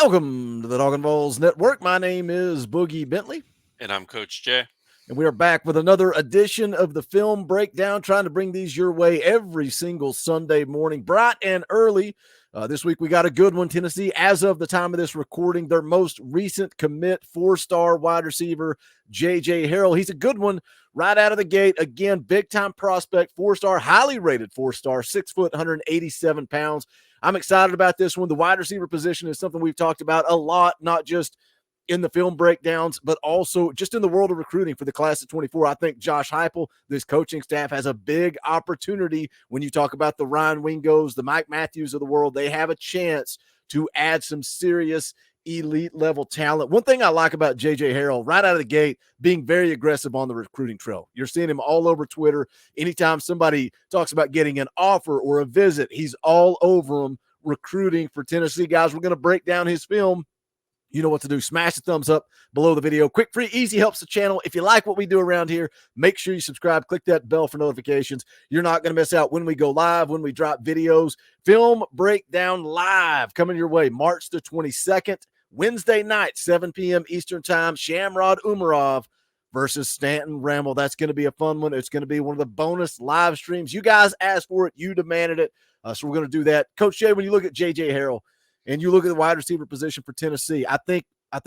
Welcome to the Talkin VAWLS Network. My name is Boogie Bentley. And I'm Coach Jay. And we are back with another edition of the Film Breakdown, trying to bring these your way every single Sunday morning, bright and early. This week we got a good one. Tennessee, as of the time of this recording, their most recent commit, 4-star wide receiver, JJ Harrell. He's a good one right out of the gate. Again, big-time prospect, 4-star, highly rated 4-star, 6 foot, 187 pounds. I'm excited about this one. The wide receiver position is something we've talked about a lot, not just in the film breakdowns, but also just in the world of recruiting for the class of 24. I think Josh Heupel, this coaching staff, has a big opportunity when you talk about the Ryan Wingos, the Mike Matthews of the world. They have a chance to add some serious elite level talent. One thing I like about JJ Harrell right out of the gate, being very aggressive on the recruiting trail. You're seeing him all over Twitter. Anytime somebody talks about getting an offer or a visit, he's all over them recruiting for Tennessee. Guys, we're going to break down his film. You know what to do. Smash the thumbs up below the video. Quick, free, easy, helps the channel. If you like what we do around here, make sure you subscribe. Click that bell for notifications. You're not going to miss out when we go live, when we drop videos. Film Breakdown Live coming your way March the 22nd, Wednesday night, 7 p.m. Eastern Time. Shamrod Umarov versus Stanton Ramble. That's going to be a fun one. It's going to be one of the bonus live streams. You guys asked for it. You demanded it. So we're going to do that. Coach Jay, when you look at JJ Harrell, and you look at the wide receiver position for Tennessee, I think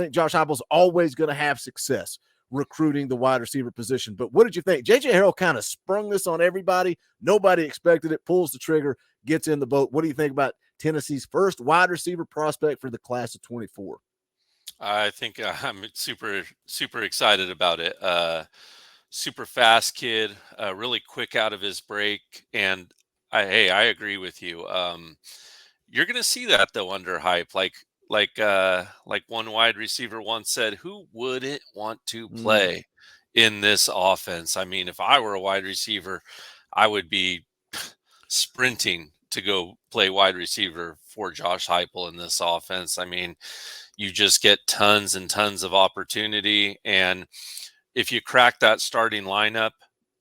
Josh Heupel's always going to have success recruiting the wide receiver position. But what did you think? JJ Harrell kind of sprung this on everybody. Nobody expected it, pulls the trigger, gets in the boat. What do you think about Tennessee's first wide receiver prospect for the class of 24? I think I'm super excited about it. Super fast kid, really quick out of his break. And I agree with you. You're going to see that though under hype, like one wide receiver once said, who wouldn't want to play in this offense? I mean, if I were a wide receiver, I would be sprinting to go play wide receiver for Josh Heupel in this offense. I mean, you just get tons and tons of opportunity. And if you crack that starting lineup,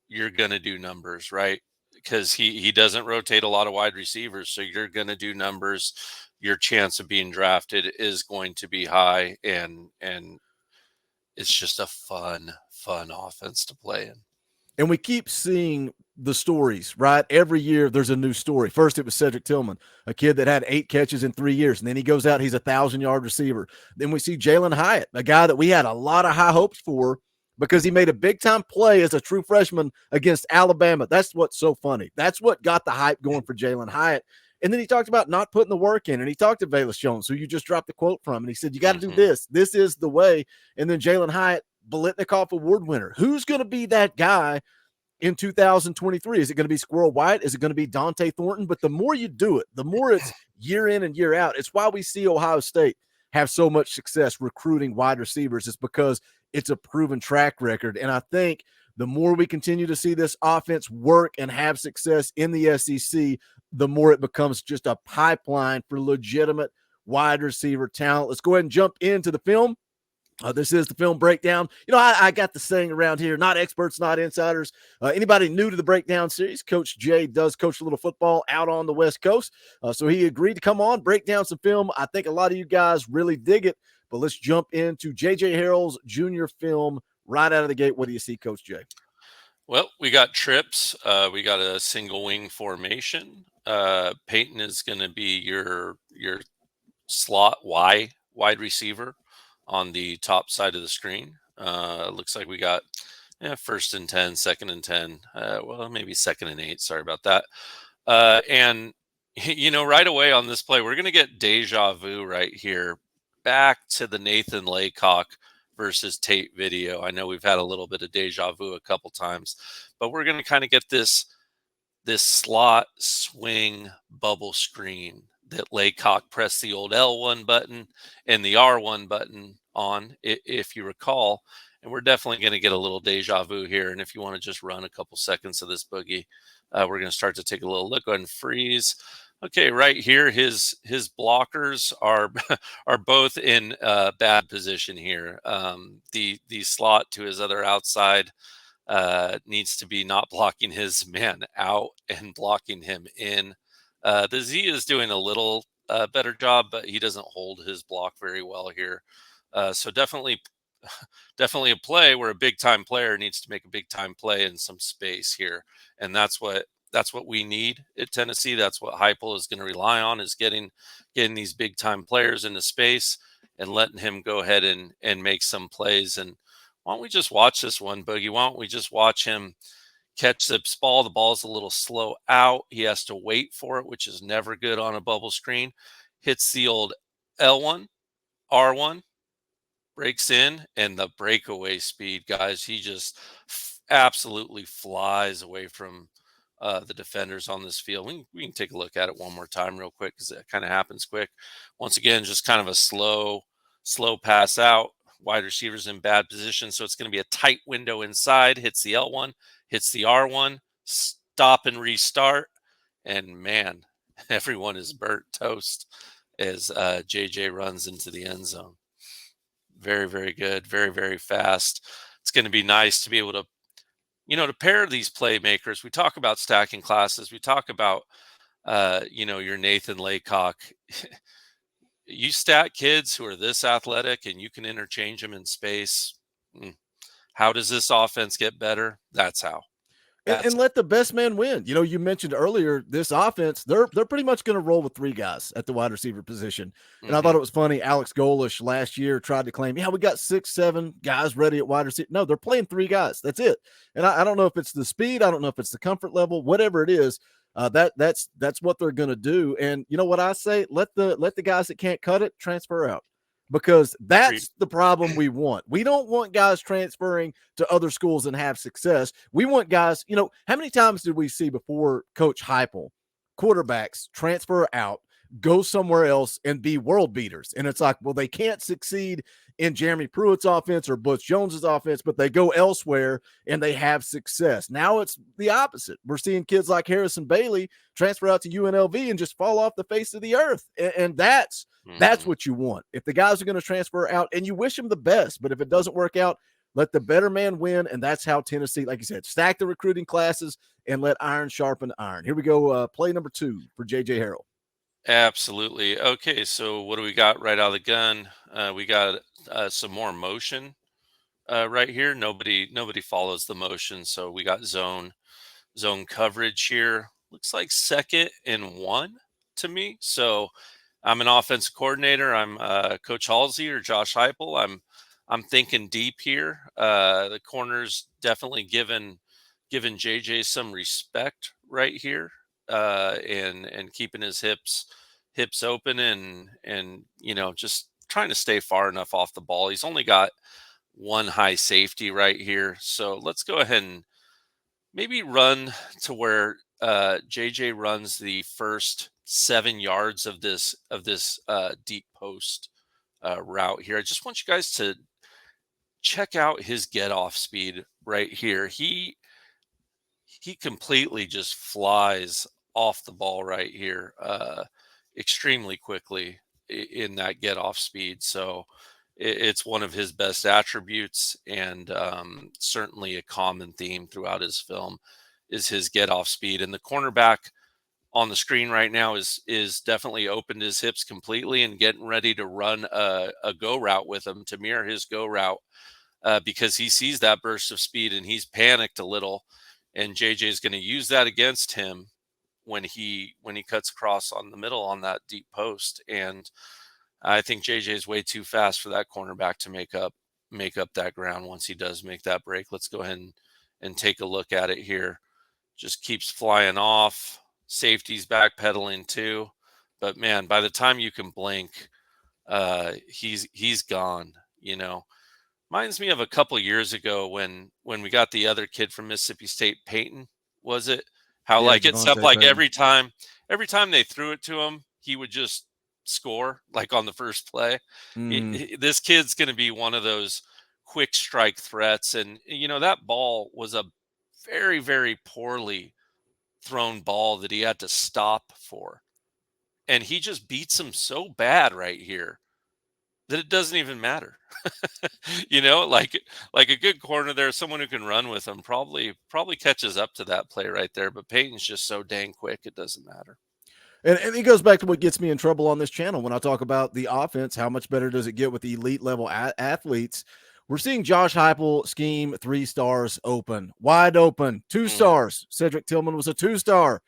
you're going to do numbers, right? Because he doesn't rotate a lot of wide receivers. So you're going to do numbers. Your chance of being drafted is going to be high. And it's just a fun offense to play in. And we keep seeing the stories, right? Every year there's a new story. First, it was Cedric Tillman, a kid that had 8 catches in 3 years. And then he goes out, he's a 1,000-yard receiver. Then we see Jalen Hyatt, a guy that we had a lot of high hopes for because he made a big-time play as a true freshman against Alabama. That's what's so funny. That's what got the hype going for Jalen Hyatt. And then he talked about not putting the work in. And he talked to VAWLS Jones, who you just dropped the quote from. And he said, you got to do this. This is the way. And then Jalen Hyatt, Biletnikoff Award winner. Who's going to be that guy in 2023? Is it going to be Squirrel White? Is it going to be Dante Thornton? But the more you do it, the more it's year in and year out. It's why we see Ohio State have so much success recruiting wide receivers. It's because it's a proven track record. And I think the more we continue to see this offense work and have success in the SEC, the more it becomes just a pipeline for legitimate wide receiver talent. Let's go ahead and jump into the film. This is the film breakdown. You know, I got the saying around here, not experts, not insiders. Anybody new to the breakdown series, Coach Jay does coach a little football out on the West Coast. So he agreed to come on, break down some film. I think a lot of you guys really dig it. But let's jump into JJ Harrell's junior film right out of the gate. What do you see, Coach Jay? Well, we got trips. We got a single wing formation. Peyton is going to be your slot wide receiver on the top side of the screen. Looks like we got first and 10, second and 10. Well, maybe second and 8. Sorry about that. And, you know, right away on this play, we're going to get deja vu right here back to the Nathan Laycock versus Tate video. I know we've had a little bit of deja vu a couple times, but we're going to kind of get this slot swing bubble screen that Laycock pressed the old L1 button and the R1 button on, if you recall. And we're definitely going to get a little deja vu here. And if you want to just run a couple seconds of this boogie, we're going to start to take a little look. Go ahead and freeze. Okay, right here, his blockers are are both in bad position here. The slot to his other outside needs to be not blocking his man out and blocking him in. The Z is doing a little better job, but he doesn't hold his block very well here. So definitely a play where a big time player needs to make a big time play in some space here, and that's what we need at Tennessee. That's what Heupel is going to rely on, is getting these big time players into space and letting him go ahead and make some plays. And why don't we just watch this one, Boogie? Why don't we just watch him catch this ball? The ball's a little slow out. He has to wait for it, which is never good on a bubble screen. Hits the old L1, R1, breaks in, and the breakaway speed, guys. He just absolutely flies away from the defenders on this field. We can take a look at it one more time real quick, because it kind of happens quick. Once again, just kind of a slow pass out. Wide receivers in bad position, so it's going to be a tight window inside. Hits the L1, hits the R1, stop and restart, and man, everyone is burnt toast as JJ runs into the end zone. Very, very good. Very, very fast. It's going to be nice to be able to, to pair these playmakers. We talk about stacking classes. We talk about, your Nathan Laycock. You stack kids who are this athletic and you can interchange them in space. How does this offense get better? That's how. And let the best man win. You mentioned earlier this offense, they're pretty much going to roll with three guys at the wide receiver position. And I thought it was funny. Alex Golish last year tried to claim, we got 6-7 guys ready at wide receiver. No, they're playing three guys. That's it. And I don't know if it's the speed. I don't know if it's the comfort level, whatever it is. That's what they're going to do. And you know what I say? Let the guys that can't cut it transfer out, because that's the problem we want. We don't want guys transferring to other schools and have success. We want guys, how many times did we see before Coach Heupel quarterbacks transfer out, go somewhere else and be world beaters? And it's like, well, they can't succeed in Jeremy Pruitt's offense or Butch Jones's offense, but they go elsewhere and they have success. Now it's the opposite. We're seeing kids like Harrison Bailey transfer out to UNLV and just fall off the face of the earth. And that's what you want. If the guys are going to transfer out, and you wish them the best, but if it doesn't work out, let the better man win. And that's how Tennessee, like you said, stack the recruiting classes and let iron sharpen iron. Here we go. Play number 2 for JJ Harrell. Absolutely. Okay, so what do we got right out of the gun? We got some more motion right here. Nobody follows the motion, so we got zone coverage here. Looks like 2nd and 1 to me. So I'm an offensive coordinator. I'm Coach Halsey or Josh Heupel. I'm thinking deep here. The corner's definitely given JJ some respect right here, and keeping his hips open, and just trying to stay far enough off the ball. He's only got one high safety right here, so let's go ahead and maybe run to where JJ runs the first 7 yards of this deep post route here. I just want you guys to check out his get off speed right here. He completely just flies off the ball right here, extremely quickly in that get off speed. So it's one of his best attributes, and certainly a common theme throughout his film is his get off speed. And the cornerback on the screen right now is definitely opened his hips completely and getting ready to run a go route with him to mirror his go route, because he sees that burst of speed and he's panicked a little, and JJ is going to use that against him when he cuts across on the middle on that deep post. And I think JJ is way too fast for that cornerback to make up that ground once he does make that break. Let's go ahead and take a look at it here. Just keeps flying off. Safety's backpedaling too. But man, by the time you can blink, he's gone. Reminds me of a couple years ago when we got the other kid from Mississippi State, Peyton, was it? How it seemed like every time they threw it to him, he would just score like on the first play. This kid's going to be one of those quick strike threats. And, that ball was a very, very poorly thrown ball that he had to stop for. And he just beats him so bad right here that it doesn't even matter. Like a good corner there, someone who can run with him probably catches up to that play right there. But Peyton's just so dang quick, it doesn't matter. And it goes back to what gets me in trouble on this channel when I talk about the offense. How much better does it get with elite level athletes? We're seeing Josh Heupel scheme 3 stars open, wide open, 2 stars. Cedric Tillman was a 2-star,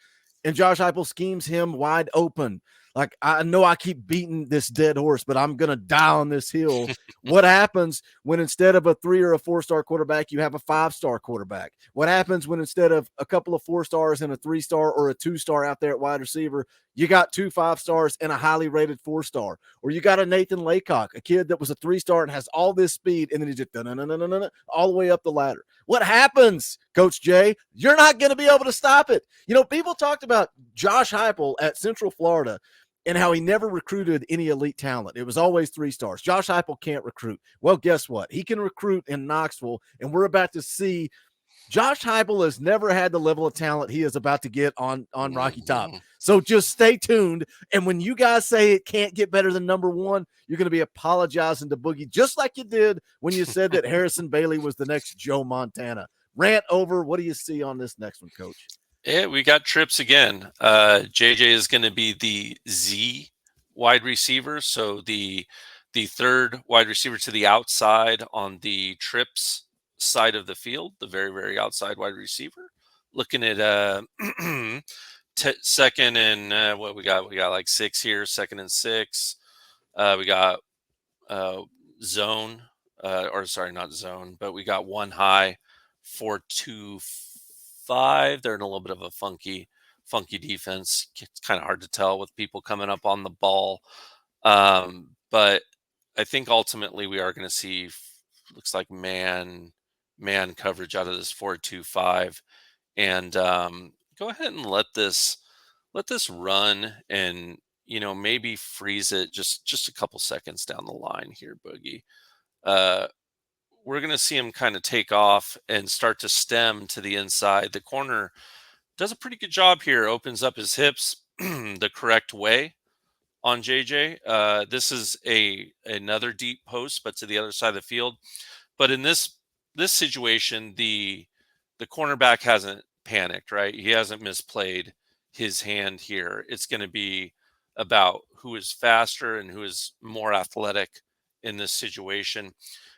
and Josh Heupel schemes him wide open. Like, I know I keep beating this dead horse, but I'm going to die on this hill. What happens when instead of a 3 or a 4-star quarterback, you have a 5-star quarterback? What happens when instead of a couple of 4 stars and a 3-star or a 2-star out there at wide receiver, you got 2 5-stars and a highly rated 4-star? Or you got a Nathan Laycock, a kid that was a 3-star and has all this speed, and then he just all the way up the ladder. What happens, Coach Jay? You're not going to be able to stop it. People talked about Josh Heupel at Central Florida and how he never recruited any elite talent. It was always 3 stars. Josh Heupel can't recruit. Well, guess what? He can recruit in Knoxville, and we're about to see Josh Heupel has never had the level of talent he is about to get on Rocky Top. So just stay tuned. And when you guys say it can't get better than number 1, you're going to be apologizing to Boogie, just like you did when you said that Harrison Bailey was the next Joe Montana. Rant over. What do you see on this next one, Coach? Yeah, we got trips again. JJ is going to be the Z wide receiver. So the third wide receiver to the outside on the trips side of the field, the very, very outside wide receiver. Looking at second and what we got? We got like 6 here, 2nd and 6. We got zone, or sorry, not zone, but we got 1 high, 4-2-5. They're in a little bit of a funky defense. It's kind of hard to tell with people coming up on the ball. But I think ultimately we are going to see, looks like man coverage out of this 4-2-5, and go ahead and let this run, and maybe freeze it just a couple seconds down the line here, Boogie. We're going to see him kind of take off and start to stem to the inside. The corner does a pretty good job here, opens up his hips the correct way on JJ. This is another deep post, but to the other side of the field. But in this situation, the cornerback hasn't panicked, right? He hasn't misplayed his hand here. It's going to be about who is faster and who is more athletic in this situation.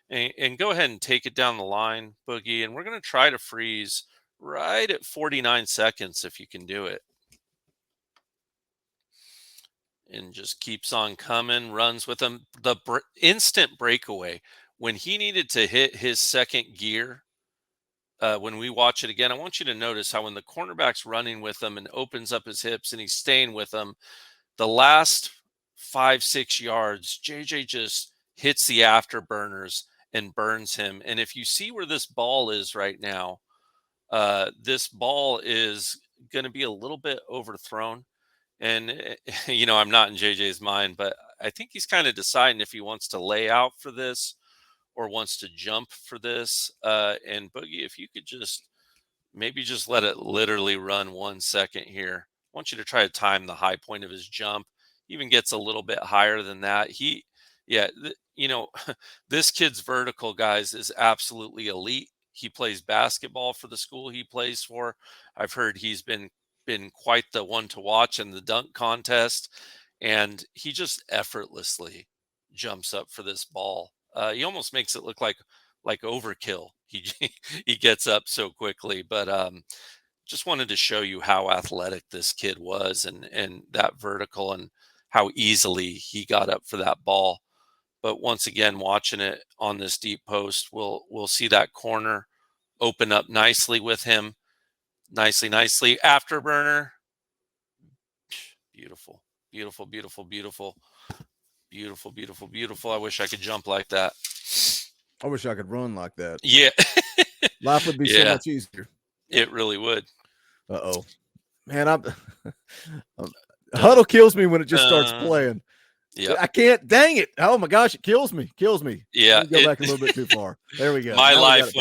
And go ahead and take it down the line, Boogie. And we're going to try to freeze right at 49 seconds if you can do it. And just keeps on coming, runs with him. The instant breakaway, when he needed to hit his second gear, when we watch it again, I want you to notice how when the cornerback's running with him and opens up his hips and he's staying with them, the last 5-6 yards, JJ just hits the afterburners and burns him. And if you see where this ball is right now, this ball is going to be a little bit overthrown. And, I'm not in JJ's mind, but I think he's kind of deciding if he wants to lay out for this or wants to jump for this. And Boogie, if you could maybe just let it literally run 1 second here. I want you to try to time the high point of his jump. He even gets a little bit higher than that. This kid's vertical, guys, is absolutely elite. He plays basketball for the school he plays for. I've heard he's been quite the one to watch in the dunk contest, and he just effortlessly jumps up for this ball. He almost makes it look like overkill. He gets up so quickly, but just wanted to show you how athletic this kid was, and that vertical, and how easily he got up for that ball. But once again, watching it on this deep post, we'll see that corner open up nicely with him. Nicely. Afterburner. Beautiful. I wish I could jump like that. I wish I could run like that. Yeah. Life would be so much easier. It really would. Uh-oh. Man, Huddle kills me when it just starts playing. Yeah, I can't. Dang it! Oh my gosh, it kills me. Yeah, go back a little bit too far. There we go. My life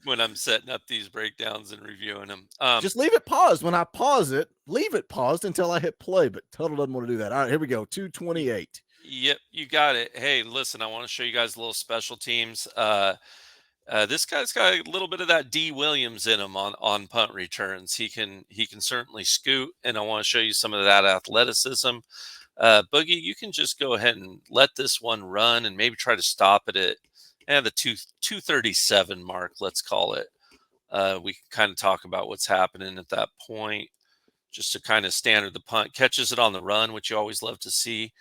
when I'm setting up these breakdowns and reviewing them. Just leave it paused. When I pause it, leave it paused until I hit play. But Tuttle doesn't want to do that. All right, here we go. 2:28. Yep, you got it. Hey, listen, I want to show you guys a little special teams. This guy's got a little bit of that D Williams in him on punt returns. He can certainly scoot, and I want to show you some of that athleticism. Boogie, you can just go ahead and let this one run, and maybe try to stop it at the 237 mark. Let's call it. We can kind of talk about what's happening at that point, just to kind of standard the punt. Catches it on the run, which you always love to see.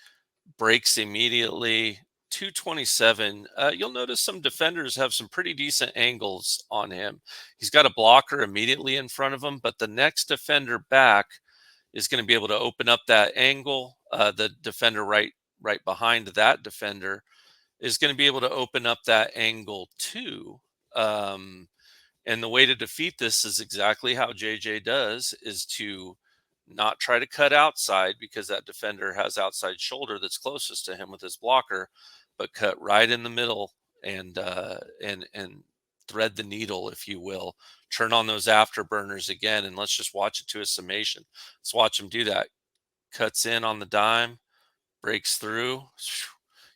Breaks immediately. 227. You'll notice some defenders have some pretty decent angles on him. He's got a blocker immediately in front of him, but the next defender back is going to be able to open up that angle. The defender right behind that defender is going to be able to open up that angle too. And the way to defeat this is exactly how JJ does, is to not try to cut outside, because that defender has outside shoulder that's closest to him with his blocker, but cut right in the middle and thread the needle, if you will. Turn on those afterburners again, and let's just watch it to a summation. Let's watch him do that. Cuts in on the dime, breaks through.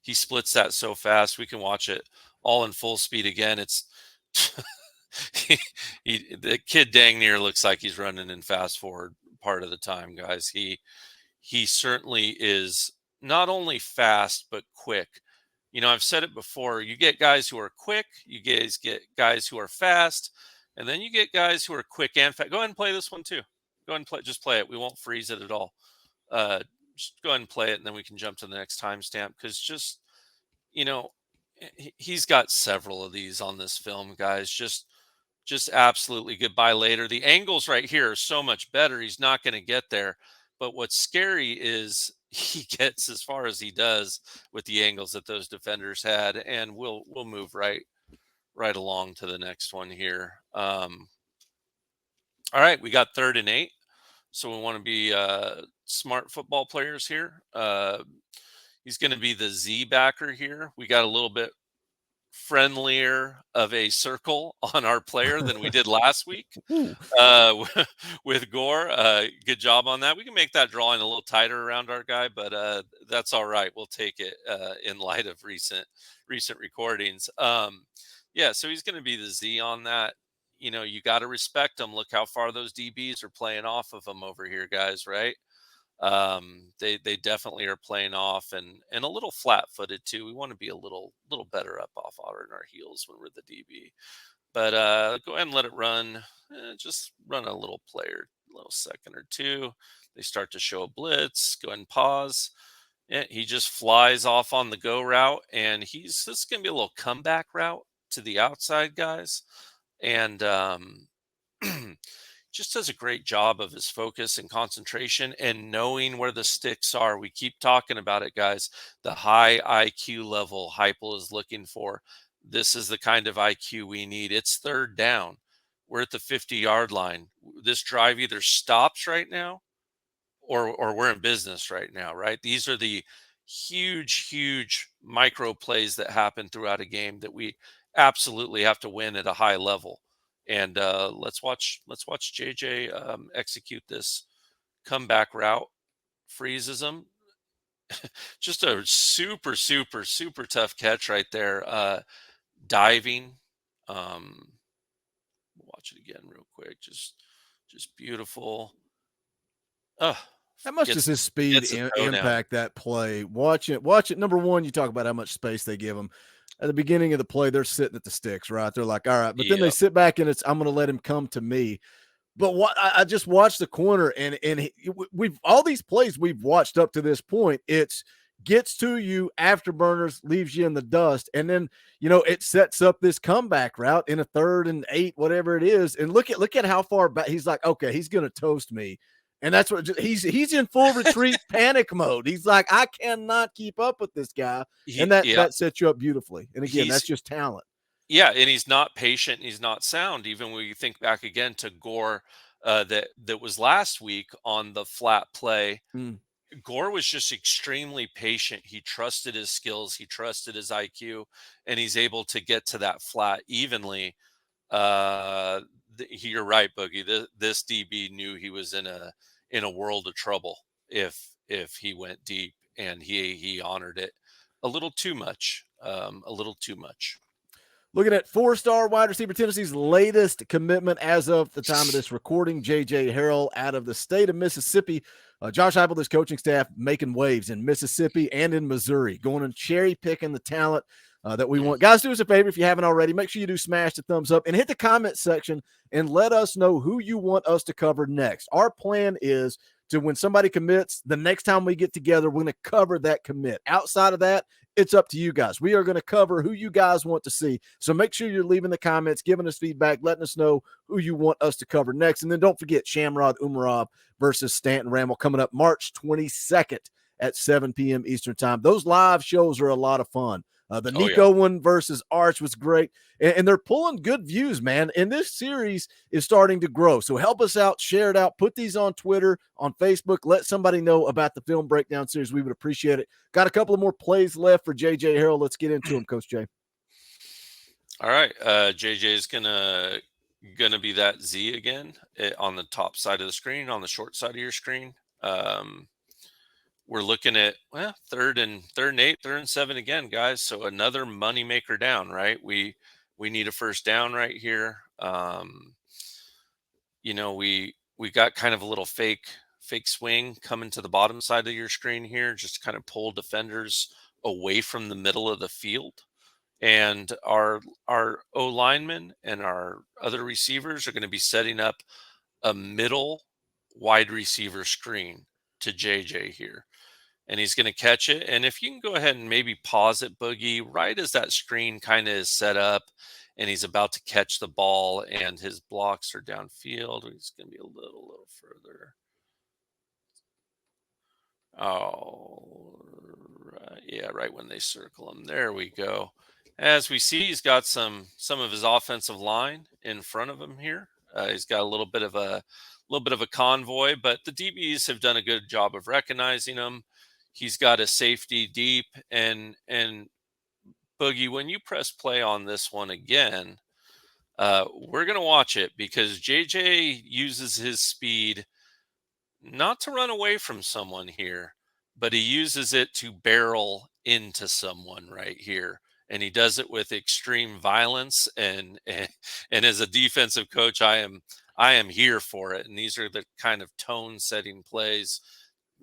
He splits that so fast. We can watch it all in full speed again. It's the kid dang near looks like he's running in fast forward part of the time, guys. He certainly is not only fast but quick. I've said it before. You get guys who are quick, you guys get guys who are fast, and then you get guys who are quick and fast. Go ahead and play this one too. Go ahead and play. Just play it. We won't freeze it at all. Just go ahead and play it, and then we can jump to the next timestamp, because he's got several of these on this film, guys. Just absolutely goodbye later. The angles right here are so much better. He's not going to get there. But what's scary is he gets as far as he does with the angles that those defenders had. And we'll move right along to the next one here. All right, we got 3rd and 8. So we want to be smart football players here. He's going to be the Z backer here. We got a little bit friendlier of a circle on our player than we did last week with Gore. Good job on that. We can make that drawing a little tighter around our guy, but that's all right. We'll take it in light of recent recordings. Yeah, so he's going to be the Z on that. You got to respect him. Look how far those DBs are playing off of him over here, guys, right? They definitely are playing off, and a little flat-footed too. We want to be a little better up off our heels when we're the DB. But go ahead and let it run. Just run a little player, a little second or two. They start to show a blitz. Go ahead and pause. Yeah, he just flies off on the go route, and this is going to be a little comeback route to the outside, guys. And just does a great job of his focus and concentration and knowing where the sticks are. We keep talking about it, guys. The high IQ level Heupel is looking for. This is the kind of IQ we need. It's 3rd down. We're at the 50-yard line. This drive either stops right now or we're in business right now, right? These are the huge micro plays that happen throughout a game that we absolutely have to win at a high level. And let's watch JJ execute this comeback route. Freezes him. Just a super tough catch right there. Diving. Watch it again real quick. Just beautiful. How much does his speed impact that play? Watch it. Number one, you talk about how much space they give him. At the beginning of the play, they're sitting at the sticks, right? They're like, all right. But then they sit back and I'm going to let him come to me. But what I just watched the corner, and we've all these plays we've watched up to this point. It's gets to you, afterburners, leaves you in the dust, and then it sets up this comeback route in a 3rd and 8, whatever it is. And look at how far back he's like. Okay, he's going to toast me. And that's what he's in full retreat panic mode. He's like, I cannot keep up with this guy. And that sets you up beautifully. And again, that's just talent. Yeah. And he's not patient. And he's not sound. Even when you think back again to Gore, that was last week on the flat play. Gore was just extremely patient. He trusted his skills. He trusted his IQ, and he's able to get to that flat evenly. You're right, Boogie. This DB knew he was in a world of trouble if he went deep, and he honored it a little too much. Looking at 4-star wide receiver, Tennessee's latest commitment as of the time of this recording, JJ Harrell out of the state of Mississippi. Josh Heupel, this coaching staff, making waves in Mississippi and in Missouri, going and cherry picking the talent that we want. Guys, do us a favor if you haven't already. Make sure you do smash the thumbs up and hit the comment section and let us know who you want us to cover next. Our plan is to, when somebody commits, the next time we get together, we're going to cover that commit. Outside of that, it's up to you guys. We are going to cover who you guys want to see. So make sure you're leaving the comments, giving us feedback, letting us know who you want us to cover next. And then don't forget Shamrod Umarov versus Stanton Ramel coming up March 22nd at 7 p.m. Eastern time. Those live shows are a lot of fun. The Nico one versus Arch was great. And they're pulling good views, man. And this series is starting to grow. So help us out, share it out, put these on Twitter, on Facebook. Let somebody know about the film breakdown series. We would appreciate it. Got a couple of more plays left for JJ Harrell. Let's get into them, Coach Jay. All right. JJ is gonna be that Z again on the top side of the screen, on the short side of your screen. We're looking at third and 8, 3rd and 7 again, guys. So another money maker down, right? We need a first down right here. We got kind of a little fake swing coming to the bottom side of your screen here, just to kind of pull defenders away from the middle of the field. And our O linemen and our other receivers are going to be setting up a middle wide receiver screen to JJ here. And he's going to catch it. And if you can go ahead and maybe pause it, Boogie, right as that screen kind of is set up and he's about to catch the ball and his blocks are downfield. He's going to be a little further. Oh, right. Yeah, right when they circle him. There we go. As we see, he's got some of his offensive line in front of him here. He's got a little bit of a convoy, but the DBs have done a good job of recognizing him. He's got a safety deep, and Boogie, when you press play on this one again, we're going to watch it because JJ uses his speed not to run away from someone here, but he uses it to barrel into someone right here. And he does it with extreme violence. And as a defensive coach, I am here for it. And these are the kind of tone setting plays,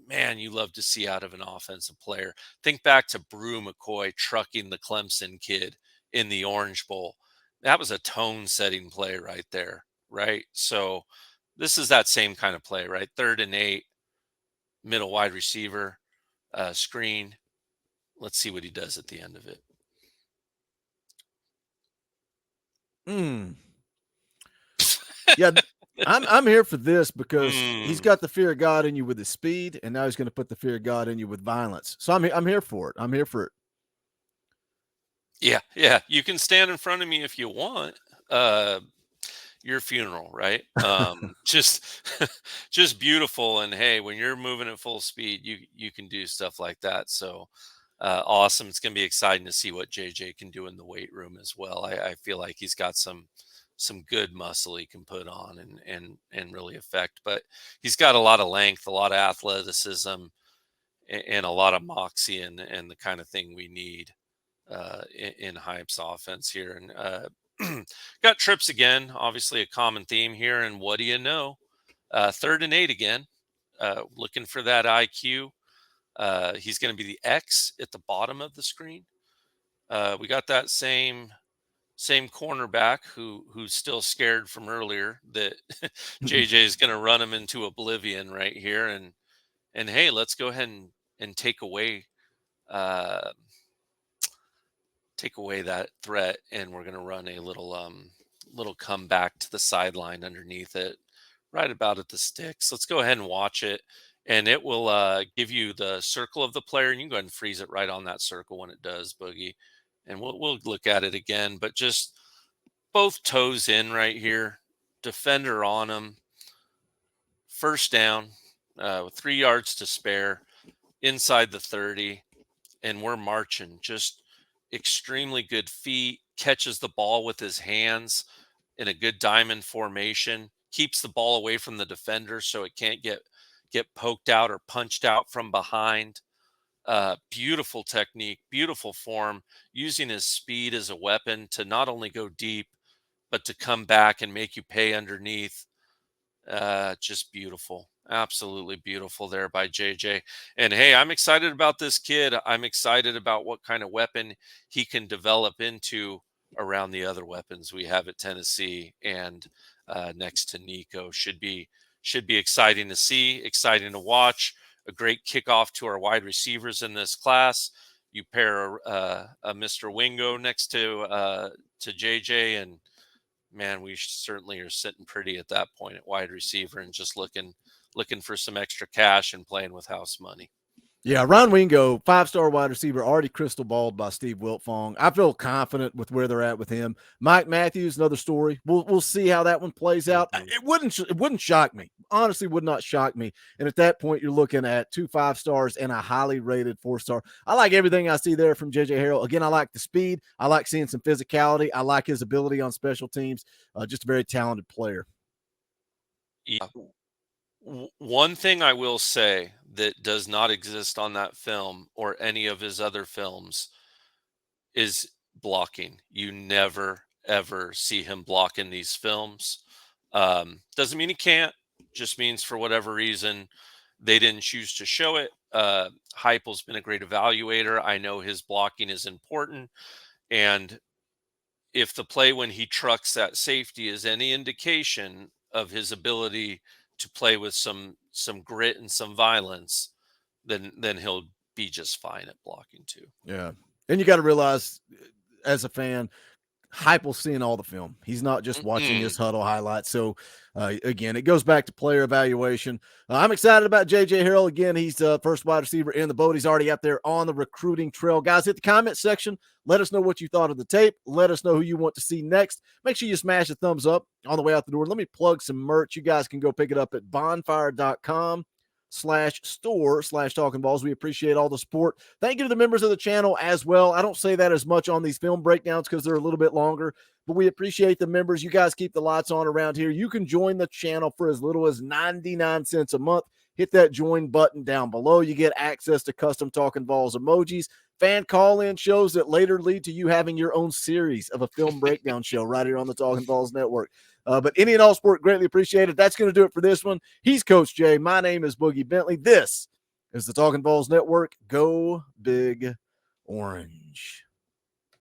man, you love to see out of an offensive player. Think back to Brew McCoy trucking the Clemson kid in the Orange Bowl. That was a tone setting play right there, right? So this is that same kind of play, right? 3rd and 8, middle wide receiver, screen. Let's see what he does at the end of it. Yeah, I'm here for this because he's got the fear of God in you with his speed, and now he's going to put the fear of God in you with violence. So I'm here for it. I'm here for it. Yeah. You can stand in front of me if you want. Your funeral, right? Just beautiful. And hey, when you're moving at full speed, you can do stuff like that. So awesome. It's going to be exciting to see what JJ can do in the weight room as well. I feel like he's got some good muscle he can put on and really affect, but he's got a lot of length, a lot of athleticism, and a lot of moxie and the kind of thing we need in Hype's offense here. And got trips again, obviously a common theme here. And what do you know? 3rd and 8 again, looking for that IQ. He's going to be the X at the bottom of the screen. We got that same cornerback who's still scared from earlier that JJ is going to run him into oblivion right here. And hey, let's go ahead and take away that threat, and we're going to run a little comeback to the sideline underneath it, right about at the sticks. Let's go ahead and watch it, and it will give you the circle of the player, and you can go ahead and freeze it right on that circle when it does, Boogie. And we'll look at it again, but just both toes in right here, defender on him, first down, with 3 yards to spare, inside the 30, and we're marching. Just extremely good feet, catches the ball with his hands in a good diamond formation, keeps the ball away from the defender so it can't get poked out or punched out from behind. Beautiful technique, beautiful form, using his speed as a weapon to not only go deep, but to come back and make you pay underneath. Just beautiful. Absolutely beautiful there by JJ. And hey, I'm excited about this kid. I'm excited about what kind of weapon he can develop into around the other weapons we have at Tennessee and next to Nico. Should be exciting to see, exciting to watch. A great kickoff to our wide receivers in this class. You pair a Mr. Wingo next to JJ, and man, we certainly are sitting pretty at that point at wide receiver and just looking for some extra cash and playing with house money. Yeah, Ron Wingo, 5-star wide receiver, already crystal balled by Steve Wiltfong. I feel confident with where they're at with him. Mike Matthews, another story. We'll see how that one plays out. Mhm. It wouldn't shock me. Honestly, would not shock me. And at that point, you're looking at 2 5-stars and a highly rated 4-star. I like everything I see there from JJ Harrell. Again, I like the speed. I like seeing some physicality. I like his ability on special teams. Just a very talented player. Yeah. One thing I will say that does not exist on that film or any of his other films is blocking. You never ever see him block in these films. Doesn't mean he can't. Just means for whatever reason they didn't choose to show it. Heupel's been a great evaluator. I know his blocking is important, and if the play when he trucks that safety is any indication of his ability to play with some grit and some violence, then he'll be just fine at blocking too. Yeah. And you got to realize, as a fan, Heupel's seeing all the film. He's not just watching his huddle highlights. So, again, it goes back to player evaluation. I'm excited about JJ Harrell. Again, he's the first wide receiver in the boat. He's already out there on the recruiting trail. Guys, hit the comment section. Let us know what you thought of the tape. Let us know who you want to see next. Make sure you smash a thumbs up on the way out the door. Let me plug some merch. You guys can go pick it up at bonfire.com/store/talking balls. We appreciate all the support. Thank you to the members of the channel as well. I don't say that as much on these film breakdowns because they're a little bit longer, but we appreciate the members. You guys keep the lights on around here. You can join the channel for as little as 99 cents a month. Hit that join button down below. You get access to custom Talkin' Balls emojis, fan call-in shows that later lead to you having your own series of a film breakdown show right here on the Talkin' Balls Network. But any and all support greatly appreciated. That's going to do it for this one. He's Coach Jay. My name is Boogie Bentley. This is the Talkin' Balls Network. Go Big Orange.